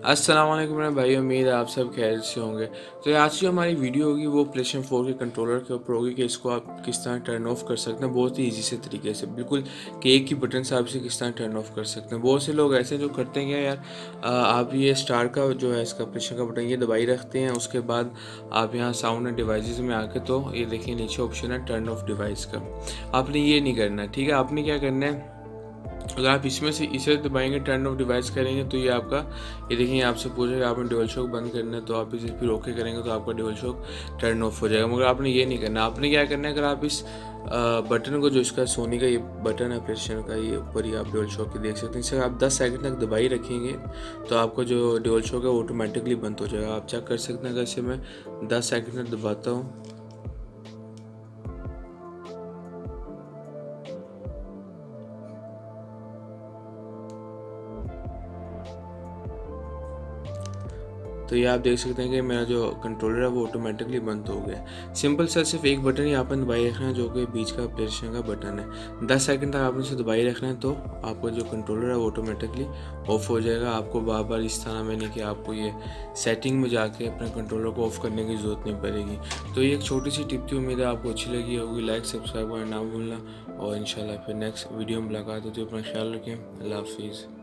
अस्सलाम वालेकुम मेरे भाई, उम्मीद है आप सब खैरियत से होंगे। तो ये आज की हमारी वीडियो होगी वो प्लेस्टेशन 4 के कंट्रोलर के ऊपर होगी कि इसको आप किस तरह टर्न ऑफ कर सकते हैं बहुत ही इजी से तरीके से, बिल्कुल कि एक ही बटन से आप इसे किस तरह टर्न ऑफ कर सकते हैं। बहुत से लोग ऐसे जो करते हैं कि यार आप ये स्टार्ट का जो है इसका प्लेस्टेशन का बटन ये दबाई रखते हैं, उसके बाद आप यहाँ साउंड एंड डिवाइसेस में आके तो ये देखिए नीचे ऑप्शन है टर्न ऑफ डिवाइस का। आपने ये नहीं करना है, ठीक है। आपने क्या करना है, अगर आप इसमें से इसे दबाएंगे टर्न ऑफ डिवाइस करेंगे तो ये आपका, ये देखिए आपसे पूछेगा आपने डुअल शॉक बंद करना है, तो आप इसे फिर ओके करेंगे तो आपका डुअल शॉक टर्न ऑफ हो जाएगा। मगर आपने ये नहीं करना। आपने क्या करना है, अगर आप इस बटन को, जो इसका सोनी का ये बटन है प्लेस्टेशन का, ये ऊपर ही आप डुअल शॉक की देख सकते हैं, इसे आप 10 सेकंड तक दबाई रखेंगे तो आपका जो डुअल शॉक है वो ऑटोमेटिकली बंद हो जाएगा। आप चेक कर सकते हैं, अगर इसे मैं 10 सेकंड तक दबाता हूँ तो ये आप देख सकते हैं कि मेरा जो कंट्रोलर है वो ऑटोमेटिकली बंद हो गया। सिंपल सा सिर्फ एक बटन ही आपने दबाई रखना है जो कि बीच का प्लेस्टेशन का बटन है। 10 सेकंड तक आपने इसे दबाई रखना है तो आपका जो कंट्रोलर है वो ऑटोमेटिकली ऑफ हो जाएगा। आपको बार बार इस तरह में नहीं कि आपको ये सेटिंग में जाके अपने कंट्रोलर को ऑफ करने की ज़रूरत नहीं पड़ेगी। तो ये एक छोटी सी टिप थी, उम्मीद है आपको अच्छी लगी होगी। लाइक सब्सक्राइब करना ना भूलना और इंशाल्लाह फिर नेक्स्ट वीडियो में मुलाकात होती है। अपना ख्याल रखें। अल्लाह हाफिज़।